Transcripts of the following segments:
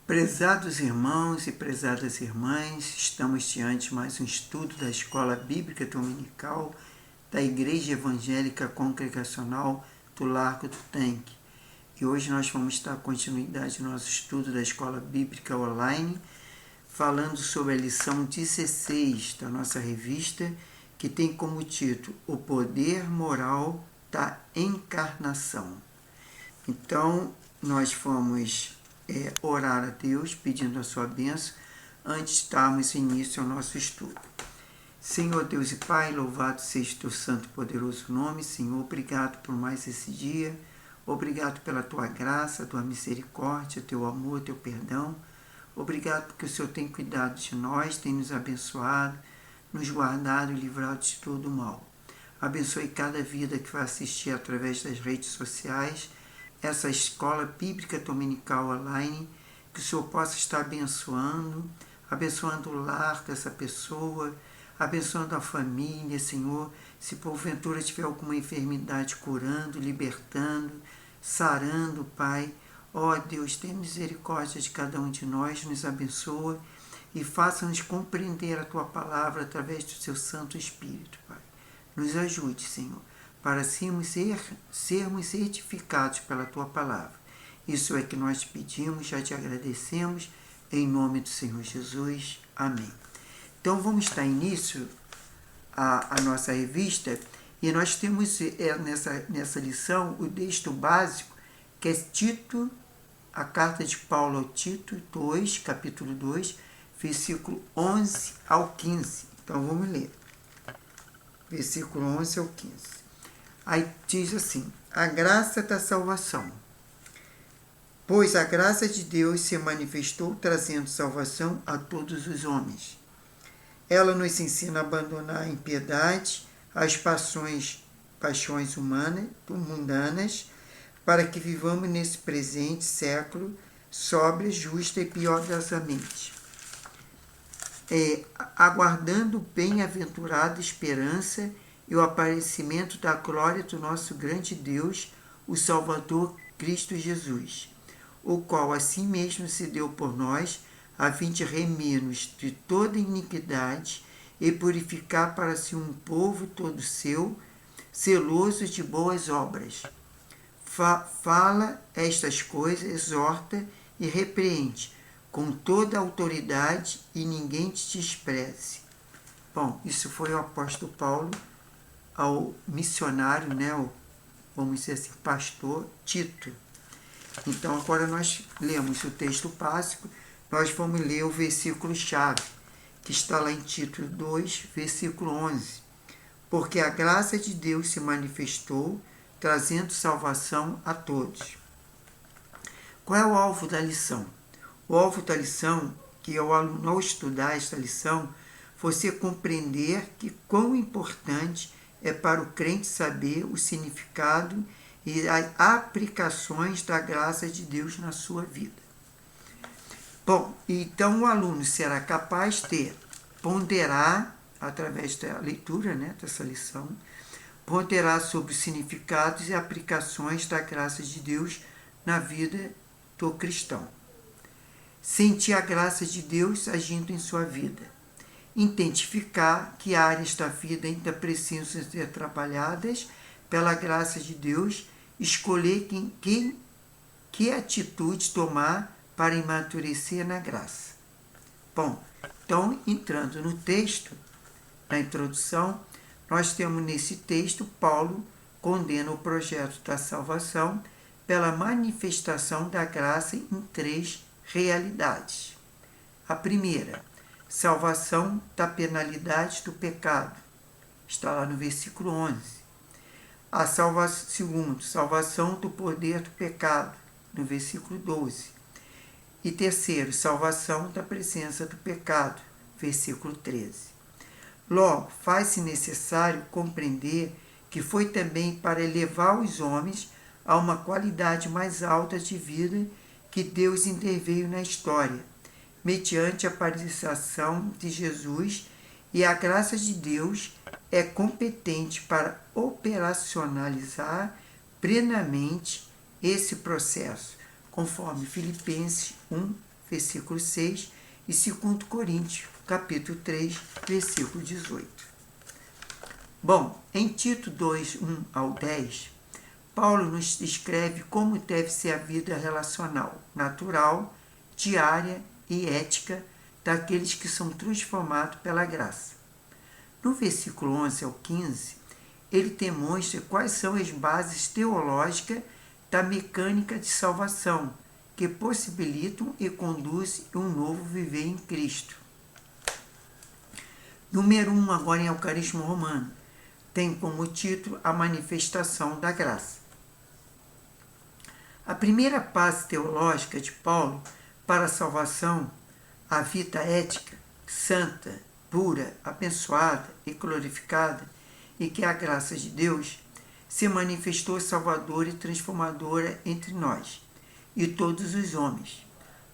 Prezados irmãos e prezadas irmãs, estamos diante de mais um estudo da Escola Bíblica Dominical da Igreja Evangélica Congregacional do Largo do Tanque. E hoje nós vamos dar continuidade ao nosso estudo da Escola Bíblica Online, falando sobre a lição 16 da nossa revista, que tem como título O Poder Moral da Encarnação. Então, nós vamos orar a Deus, pedindo a sua bênção, antes de darmos início ao nosso estudo. Senhor Deus e Pai, louvado seja o teu santo e poderoso nome. Senhor, obrigado por mais esse dia, obrigado pela tua graça, tua misericórdia, teu amor, teu perdão. Obrigado porque o Senhor tem cuidado de nós, tem nos abençoado, nos guardado e livrado de todo o mal. Abençoe cada vida que vai assistir através das redes sociais, essa escola bíblica dominical online, que o Senhor possa estar abençoando o lar dessa pessoa, abençoando a família, Senhor. Se porventura tiver alguma enfermidade, curando, libertando, sarando, Pai. Ó Deus, tenha misericórdia de cada um de nós, nos abençoa e faça-nos compreender a Tua palavra através do Seu Santo Espírito, Pai. Nos ajude, Senhor, para sermos edificados pela Tua palavra. Isso é que nós te pedimos, já te agradecemos, em nome do Senhor Jesus. Amém. Então vamos dar início à nossa revista, e nós temos nessa lição o texto básico, que é Tito, a carta de Paulo ao Tito 2, capítulo 2, versículo 11 ao 15. Então vamos ler. Versículo 11 ao 15. Aí diz assim: a graça da salvação. Pois a graça de Deus se manifestou trazendo salvação a todos os homens. Ela nos ensina a abandonar a impiedade, as paixões mundanas, para que vivamos nesse presente século sóbria, justa e piedosamente, aguardando bem-aventurada esperança e o aparecimento da glória do nosso grande Deus, o Salvador Cristo Jesus, o qual assim mesmo se deu por nós, a fim de remir-nos de toda iniquidade e purificar para si um povo todo seu, zeloso de boas obras. Fala estas coisas, exorta e repreende com toda a autoridade, e ninguém te despreze. Bom, isso foi o apóstolo Paulo ao missionário, vamos dizer assim, pastor Tito. Então agora nós lemos o texto básico, nós vamos ler o versículo-chave, que está lá em Tito 2, versículo 11. Porque a graça de Deus se manifestou, trazendo salvação a todos. Qual é o alvo da lição? O alvo da lição, que é o aluno ao estudar esta lição, você compreender que quão importante é para o crente saber o significado e as aplicações da graça de Deus na sua vida. Bom, então o aluno será capaz de ponderar, através da leitura dessa lição, ponderar sobre os significados e aplicações da graça de Deus na vida do cristão. Sentir a graça de Deus agindo em sua vida. Identificar que áreas da vida ainda precisam ser trabalhadas pela graça de Deus, escolher que atitude tomar para amadurecer na graça. Bom, então, entrando no texto, na introdução, nós temos nesse texto, Paulo condena o projeto da salvação pela manifestação da graça em três realidades. A primeira, salvação da penalidade do pecado, está lá no versículo 11. Segundo, salvação do poder do pecado, no versículo 12. E terceiro, salvação da presença do pecado, versículo 13. Logo, faz-se necessário compreender que foi também para elevar os homens a uma qualidade mais alta de vida que Deus interveio na história, mediante a participação de Jesus, e a graça de Deus é competente para operacionalizar plenamente esse processo, conforme Filipenses 1, versículo 6, e 2 Coríntios, capítulo 3, versículo 18. Bom, em Tito 2, 1 ao 10, Paulo nos descreve como deve ser a vida relacional, natural, diária e ética daqueles que são transformados pela graça. No versículo 11 ao 15, ele demonstra quais são as bases teológicas da mecânica de salvação, que possibilitam e conduzem um novo viver em Cristo. Número 1, agora em Eucarismo Romano, tem como título a manifestação da graça. A primeira base teológica de Paulo para a salvação, a vida ética, santa, pura, abençoada e glorificada, e que é a graça de Deus, se manifestou salvadora e transformadora entre nós e todos os homens.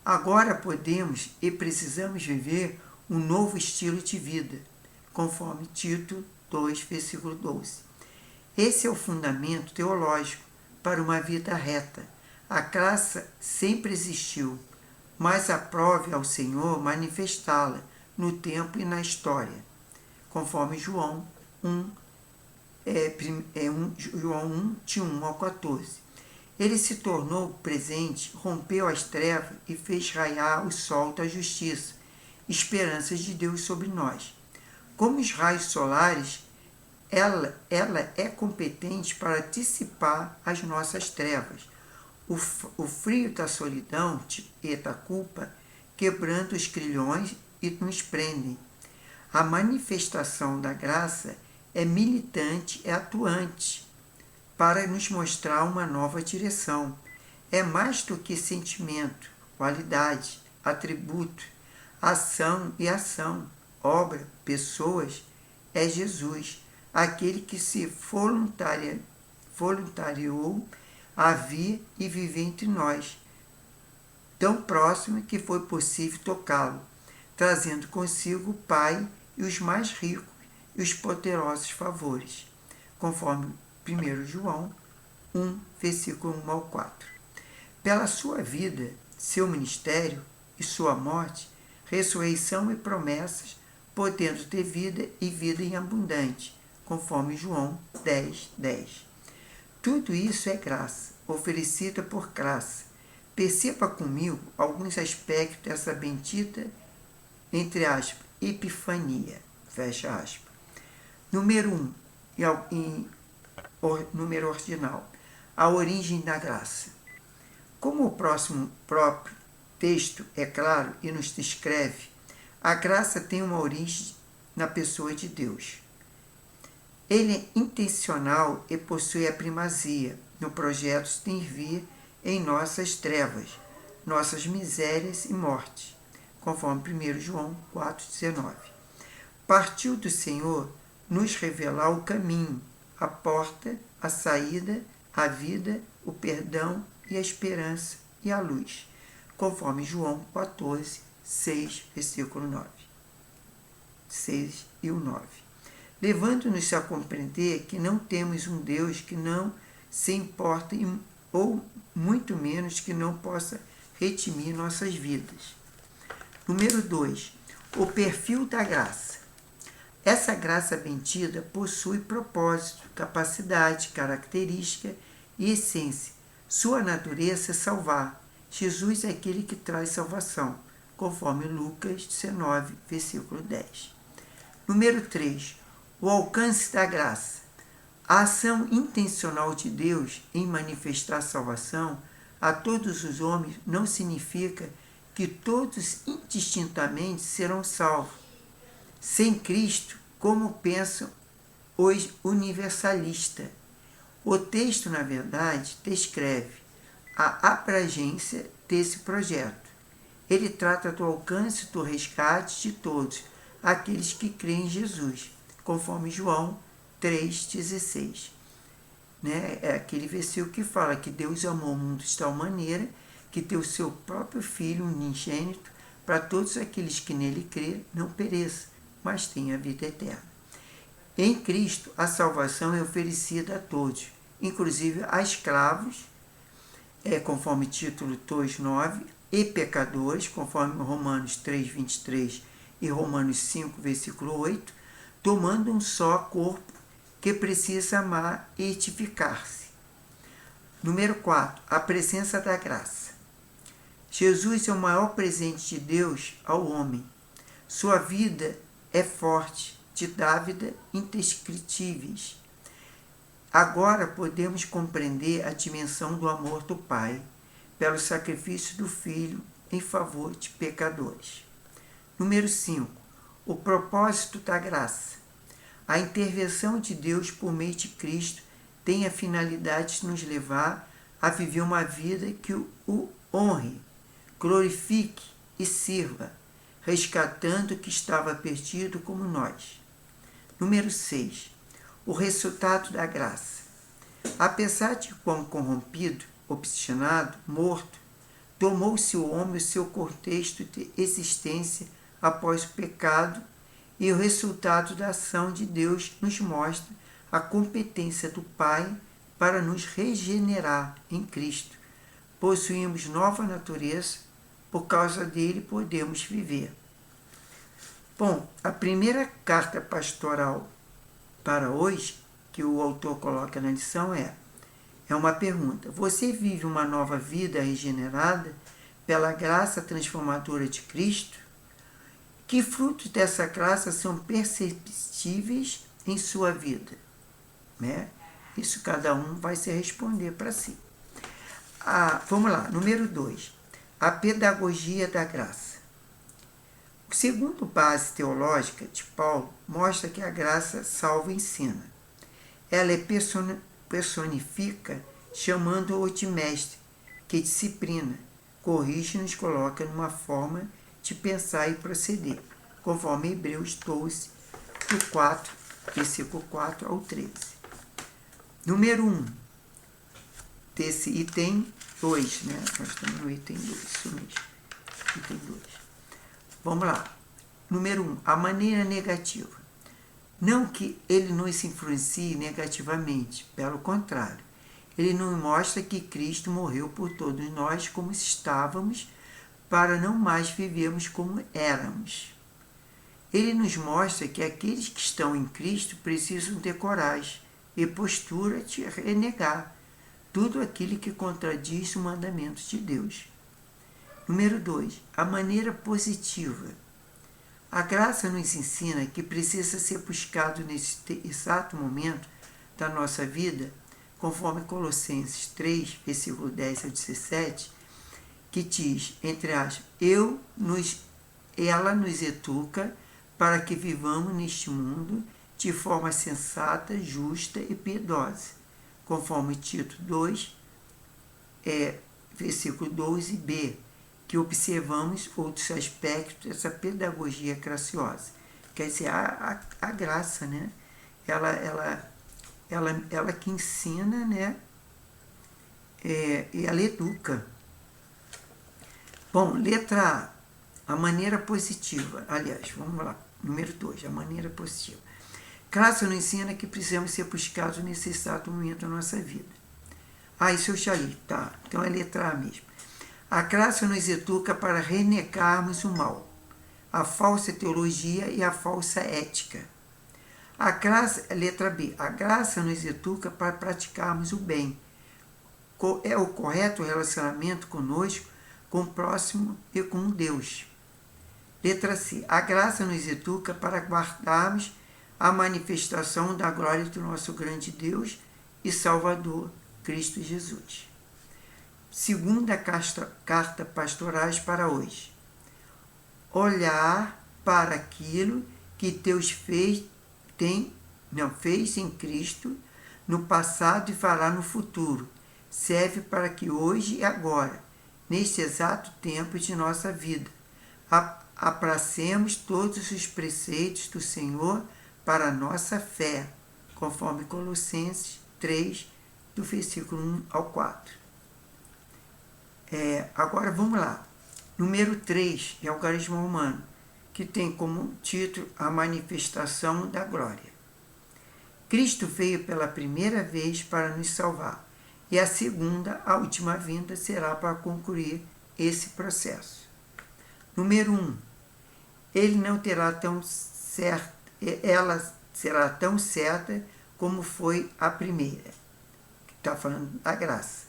Agora podemos e precisamos viver um novo estilo de vida, conforme Tito 2, versículo 12. Esse é o fundamento teológico para uma vida reta. A graça sempre existiu, mas aprove ao Senhor manifestá-la no tempo e na história, conforme João 1, João 1, de 1 ao 14. Ele se tornou presente, rompeu as trevas e fez raiar o sol da justiça, esperanças de Deus sobre nós. Como os raios solares, ela é competente para dissipar as nossas trevas. O frio da solidão e da culpa quebrando os grilhões e nos prendem. A manifestação da graça é militante, é atuante, para nos mostrar uma nova direção. É mais do que sentimento, qualidade, atributo, ação e ação, obra, pessoas, é Jesus, aquele que se voluntariou a vir e viver entre nós, tão próximo que foi possível tocá-lo, trazendo consigo o Pai e os mais ricos e os poderosos favores, conforme 1 João 1, versículo 1 ao 4. Pela sua vida, seu ministério e sua morte, ressurreição e promessas, podendo ter vida e vida em abundante, conforme João 10, 10. Tudo isso é graça, oferecida por graça. Perceba comigo alguns aspectos dessa bendita, entre aspas, epifania, fecha aspas. Número 1, número ordinal, a origem da graça. Como o próprio texto é claro e nos descreve, a graça tem uma origem na pessoa de Deus. Ele é intencional e possui a primazia no projeto de intervir em nossas trevas, nossas misérias e morte, conforme 1 João 4,19. Partiu do Senhor nos revelar o caminho, a porta, a saída, a vida, o perdão e a esperança e a luz, conforme João 14, 6, versículo 9. 6 e o 9. Levando-nos a compreender que não temos um Deus que não se importa ou muito menos que não possa redimir nossas vidas. Número 2. O perfil da graça. Essa graça bendita possui propósito, capacidade, característica e essência. Sua natureza é salvar. Jesus é aquele que traz salvação, conforme Lucas 19, versículo 10. Número 3. O alcance da graça. A ação intencional de Deus em manifestar salvação a todos os homens não significa que todos indistintamente serão salvos. Sem Cristo, como pensam os universalistas. O texto, na verdade, descreve a abrangência desse projeto. Ele trata do alcance do resgate de todos aqueles que creem em Jesus, conforme João 3,16. É aquele versículo que fala que Deus amou o mundo de tal maneira que deu seu próprio Filho unigênito para todos aqueles que nele crêem não pereçam, mas tenham a vida eterna. Em Cristo, a salvação é oferecida a todos, inclusive a escravos, conforme título 2,9, e pecadores, conforme Romanos 3, 23 e Romanos 5, versículo 8, tomando um só corpo que precisa amar e edificar-se. Número 4. A presença da graça. Jesus é o maior presente de Deus ao homem. Sua vida é forte, de dávida indescritíveis. Agora podemos compreender a dimensão do amor do Pai pelo sacrifício do Filho em favor de pecadores. Número 5. O propósito da graça. A intervenção de Deus por meio de Cristo tem a finalidade de nos levar a viver uma vida que o honre, glorifique e sirva, resgatando o que estava perdido como nós. Número 6. O resultado da graça. Apesar de quão corrompido, obstinado, morto, tomou-se o homem o seu contexto de existência após o pecado, e o resultado da ação de Deus nos mostra a competência do Pai para nos regenerar em Cristo. Possuímos nova natureza, por causa dele podemos viver. Bom, a primeira carta pastoral para hoje, que o autor coloca na lição, é uma pergunta. Você vive uma nova vida regenerada pela graça transformadora de Cristo? Que frutos dessa graça são perceptíveis em sua vida? Isso cada um vai se responder para si. Vamos lá, número 2. A pedagogia da graça. Segundo base teológica de Paulo, mostra que a graça salva e ensina. Ela personifica, chamando-o de mestre, que disciplina, corrige e nos coloca numa forma de pensar e proceder, conforme Hebreus 12, do 4, versículo 4 ao 13. Número 1. Desse item 2, Nós estamos no item 2, isso mesmo. Item 2. Vamos lá. Número 1. A maneira negativa. Não que ele nos influencie negativamente, pelo contrário. Ele nos mostra que Cristo morreu por todos nós como estávamos, para não mais vivermos como éramos. Ele nos mostra que aqueles que estão em Cristo precisam ter coragem e postura de renegar tudo aquilo que contradiz o mandamento de Deus. Número 2. A maneira positiva. A graça nos ensina que precisa ser buscado nesse exato momento da nossa vida, conforme Colossenses 3, versículo 10 ao 17, que diz, entre aspas, ela nos educa para que vivamos neste mundo de forma sensata, justa e piedosa, conforme Tito 2, versículo 12b, que observamos outros aspectos dessa pedagogia graciosa. Quer dizer, a graça, ela que ensina, e ela educa. Bom, letra A maneira positiva. Aliás, vamos lá, número 2, a maneira positiva. Graça nos ensina que precisamos ser buscados nesse exato momento da nossa vida. Isso eu já li, tá? Então é letra A mesmo. A graça nos educa para renegarmos o mal, a falsa teologia e a falsa ética. Letra B. A graça nos educa para praticarmos o bem. É o correto relacionamento conosco, com o próximo e com Deus. Letra C. A graça nos educa para guardarmos a manifestação da glória do nosso grande Deus e Salvador, Cristo Jesus. Segunda carta pastorais para hoje. Olhar para aquilo que Deus fez em Cristo no passado e fará no futuro. Serve para que hoje e agora, neste exato tempo de nossa vida, abracemos todos os preceitos do Senhor para a nossa fé, conforme Colossenses 3, do versículo 1 ao 4. Agora vamos lá. Número 3 é o algarismo romano, que tem como título a manifestação da glória. Cristo veio pela primeira vez para nos salvar, e a segunda, a última vinda, será para concluir esse processo. Número 1. Ele não terá tão certo, ela será tão certa como foi a primeira. Está falando da graça.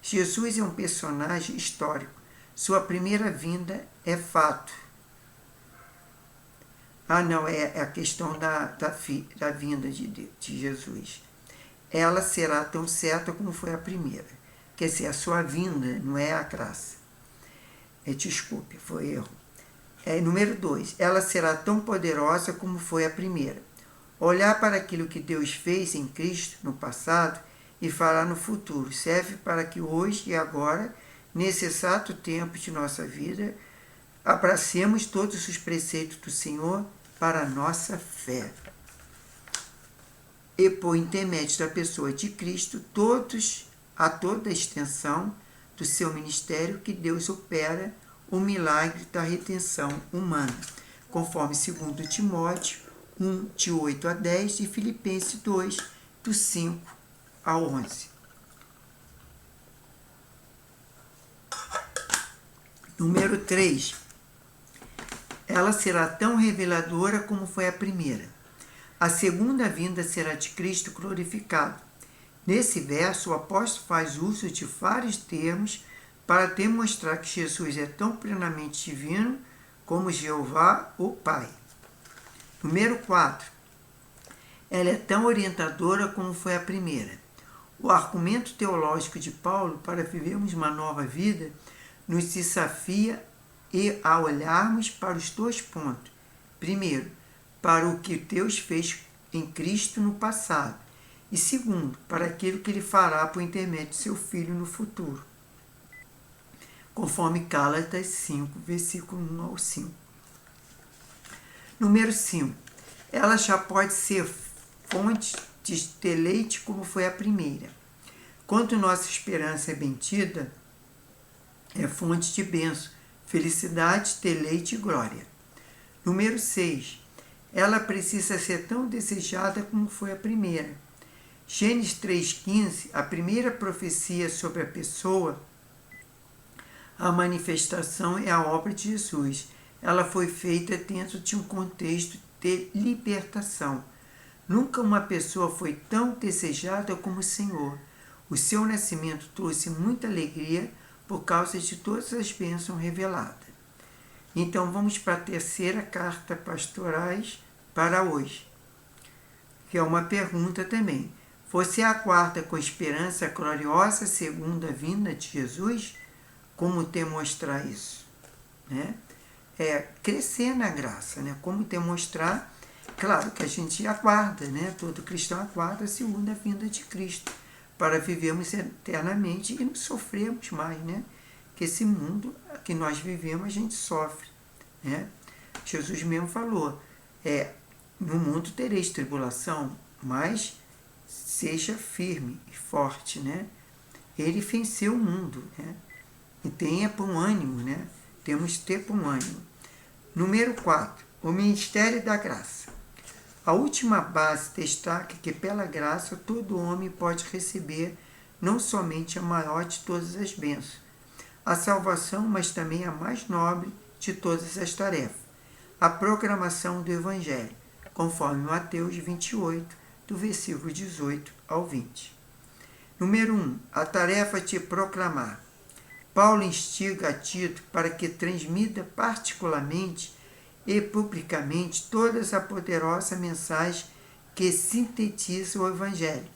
Jesus é um personagem histórico. Sua primeira vinda é fato. Não, é a questão da vinda de Jesus. Ela será tão certa como foi a primeira. Quer dizer, a sua vinda não é a graça. Desculpe, foi erro. Número 2. Ela será tão poderosa como foi a primeira. Olhar para aquilo que Deus fez em Cristo no passado e falar no futuro serve para que hoje e agora, nesse exato tempo de nossa vida, abracemos todos os preceitos do Senhor para a nossa fé. E por intermédio da pessoa de Cristo, a toda a extensão do seu ministério que Deus opera o milagre da redenção humana, conforme 2 Timóteo 1, de 8 a 10 e Filipenses 2, do 5 a 11. Número 3. Ela será tão reveladora como foi a primeira. A segunda vinda será de Cristo glorificado. Nesse verso, o apóstolo faz uso de vários termos para demonstrar que Jesus é tão plenamente divino como Jeová, o Pai. Número 4. Ela é tão orientadora como foi a primeira. O argumento teológico de Paulo para vivermos uma nova vida nos desafia a olharmos para os 2 pontos. Primeiro, para o que Deus fez em Cristo no passado. E segundo, para aquilo que Ele fará por intermédio de seu Filho no futuro. Conforme Gálatas 5, versículo 1 ao 5. Número 5. Ela já pode ser fonte de deleite como foi a primeira. Quando nossa esperança é bendita, é fonte de bênção, felicidade, deleite e glória. Número 6. Ela precisa ser tão desejada como foi a primeira. Gênesis 3,15, a primeira profecia sobre a pessoa, a manifestação é a obra de Jesus. Ela foi feita dentro de um contexto de libertação. Nunca uma pessoa foi tão desejada como o Senhor. O seu nascimento trouxe muita alegria por causa de todas as bênçãos reveladas. Então vamos para a terceira carta pastorais para hoje, que é uma pergunta também. Você aguarda com esperança a gloriosa segunda vinda de Jesus? Como demonstrar isso? Crescer na graça, como demonstrar. Claro que a gente aguarda, todo cristão aguarda a segunda vinda de Cristo, para vivermos eternamente e não sofrermos mais, que esse mundo que nós vivemos a gente sofre, Jesus mesmo falou, no mundo tereis tribulação, mas seja firme e forte, Ele venceu o mundo, e tenha bom ânimo, temos que ter bom ânimo. Número 4, o ministério da graça. A última base destaca que pela graça todo homem pode receber não somente a maior de todas as bênçãos, a salvação, mas também a mais nobre de todas as tarefas, a proclamação do Evangelho, conforme Mateus 28, do versículo 18 ao 20. Número 1. A tarefa de proclamar. Paulo instiga a Tito para que transmita particularmente e publicamente toda essa poderosa mensagem que sintetiza o Evangelho,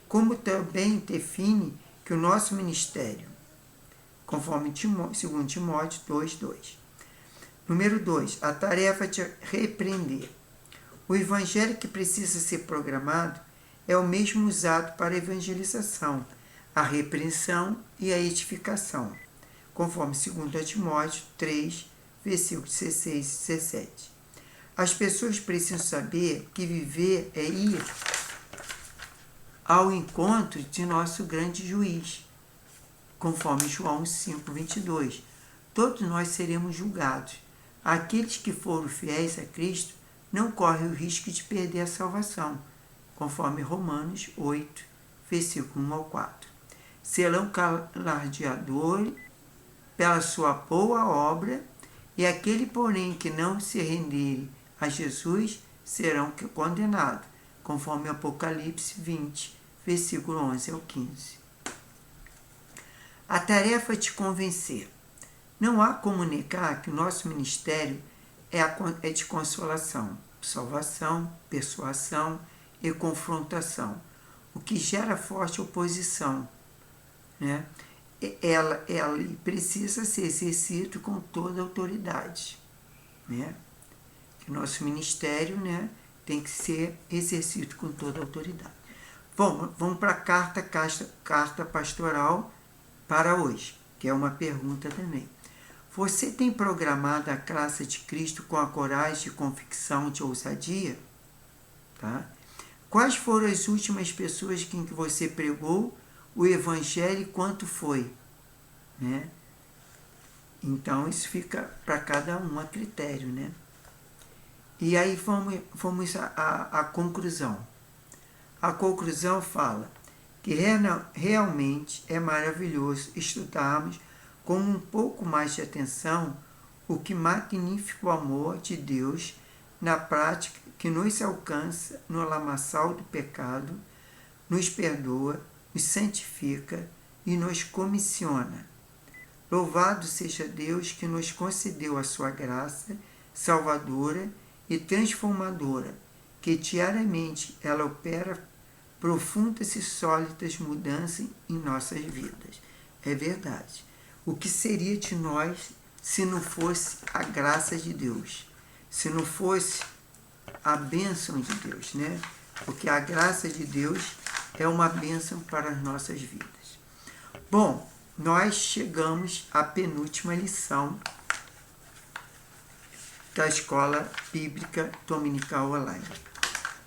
como também define que o nosso ministério, conforme 2 Timóteo 2,2. Número 2. A tarefa de repreender. O Evangelho que precisa ser programado é o mesmo usado para a evangelização, a repreensão e a edificação, conforme 2 Timóteo 3, versículos 16 e 17. As pessoas precisam saber que viver é ir ao encontro de nosso grande juiz, conforme João 5, 22. Todos nós seremos julgados. Aqueles que foram fiéis a Cristo não correm o risco de perder a salvação, conforme Romanos 8, versículo 1 ao 4. Serão galardoadores pela sua boa obra, e aquele, porém, que não se renderem a Jesus serão condenados, conforme Apocalipse 20, versículo 11 ao 15. A tarefa é te convencer. Não há como negar que o nosso ministério é de consolação, salvação, persuasão e confrontação, o que gera forte oposição, né? Ela precisa ser exercido com toda a autoridade, né? Que o nosso ministério, né, tem que ser exercido com toda a autoridade. Vamos para a carta pastoral para hoje, que é uma pergunta também. Você tem programado a graça de Cristo com a coragem de convicção, de ousadia? Tá? Quais foram as últimas pessoas em que você pregou o Evangelho e quanto foi? Né? Então, isso fica para cada um a critério. Né? E aí vamos à conclusão. A conclusão fala que realmente é maravilhoso estudarmos com um pouco mais de atenção o que magnífico amor de Deus na prática que nos alcança no lamaçal do pecado, nos perdoa, nos santifica e nos comissiona. Louvado seja Deus que nos concedeu a sua graça salvadora e transformadora, que diariamente ela opera profundas e sólidas mudanças em nossas vidas. É verdade. O que seria de nós se não fosse a graça de Deus? Se não fosse a bênção de Deus, né? Porque a graça de Deus é uma bênção para as nossas vidas. Bom, nós chegamos à penúltima lição da Escola Bíblica Dominical Online.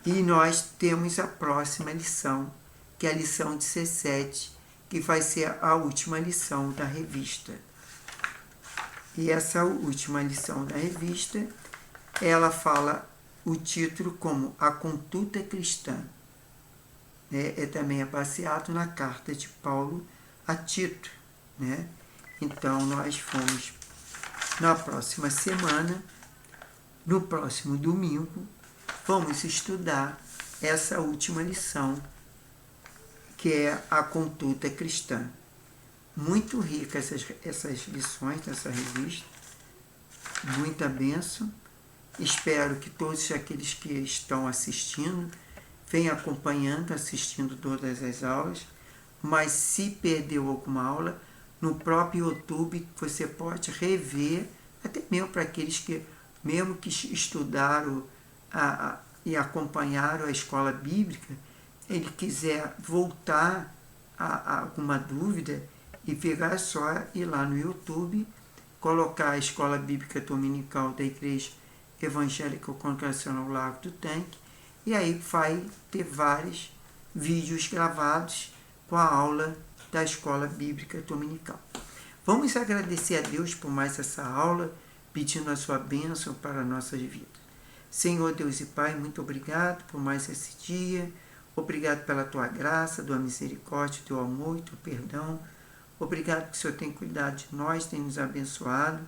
E nós temos a próxima lição, que é a lição 17, que vai ser a última lição da revista. E essa última lição da revista, ela fala o título como A Conduta Cristã. Também é baseado na carta de Paulo a Tito. Né? Então, nós fomos na próxima semana, no próximo domingo, vamos estudar essa última lição, que é a conduta cristã. Muito rica essas lições dessa revista, muita bênção. Espero que todos aqueles que estão assistindo venham acompanhando, assistindo todas as aulas, mas se perdeu alguma aula, no próprio YouTube você pode rever, até mesmo para aqueles que, mesmo que estudaram e acompanharam a escola bíblica, ele quiser voltar a alguma dúvida, e pegar só ir lá no YouTube, colocar a Escola Bíblica Dominical da Igreja Evangélica Congregacional Lago do Tanque, e aí vai ter vários vídeos gravados com a aula da Escola Bíblica Dominical. Vamos agradecer a Deus por mais essa aula, pedindo a sua bênção para nossas vidas. Senhor Deus e Pai, muito obrigado por mais esse dia. Obrigado pela tua graça, tua misericórdia, teu amor e teu perdão. Obrigado que o Senhor tem cuidado de nós, tem nos abençoado.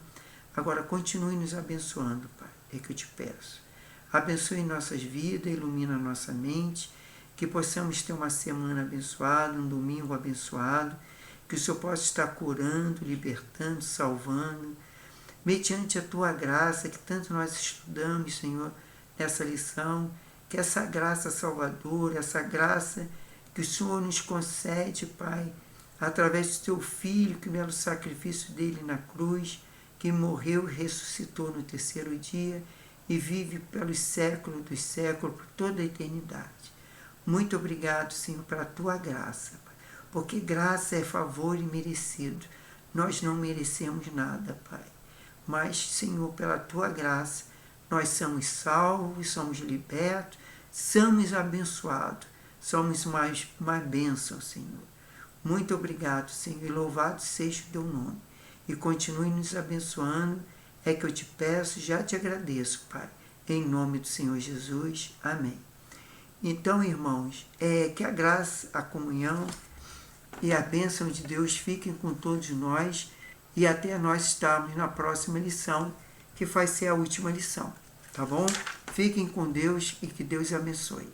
Agora continue nos abençoando, Pai. É que eu te peço. Abençoe nossas vidas, ilumina nossa mente, que possamos ter uma semana abençoada, um domingo abençoado, que o Senhor possa estar curando, libertando, salvando, mediante a tua graça, que tanto nós estudamos, Senhor, nessa lição, que essa graça salvadora, essa graça que o Senhor nos concede, Pai, através do teu Filho, que pelo sacrifício dele na cruz, que morreu e ressuscitou no terceiro dia e vive pelos séculos dos séculos, por toda a eternidade. Muito obrigado, Senhor, pela tua graça, Pai, porque graça é favor imerecido. Nós não merecemos nada, Pai, mas, Senhor, pela tua graça, nós somos salvos, somos libertos, somos abençoados, somos mais bênçãos, Senhor. Muito obrigado, Senhor, e louvado seja o teu nome. E continue nos abençoando, é que eu te peço, já te agradeço, Pai. Em nome do Senhor Jesus. Amém. Então, irmãos, que a graça, a comunhão e a bênção de Deus fiquem com todos nós e até nós estarmos na próxima lição, que vai ser a última lição. Tá bom? Fiquem com Deus e que Deus abençoe.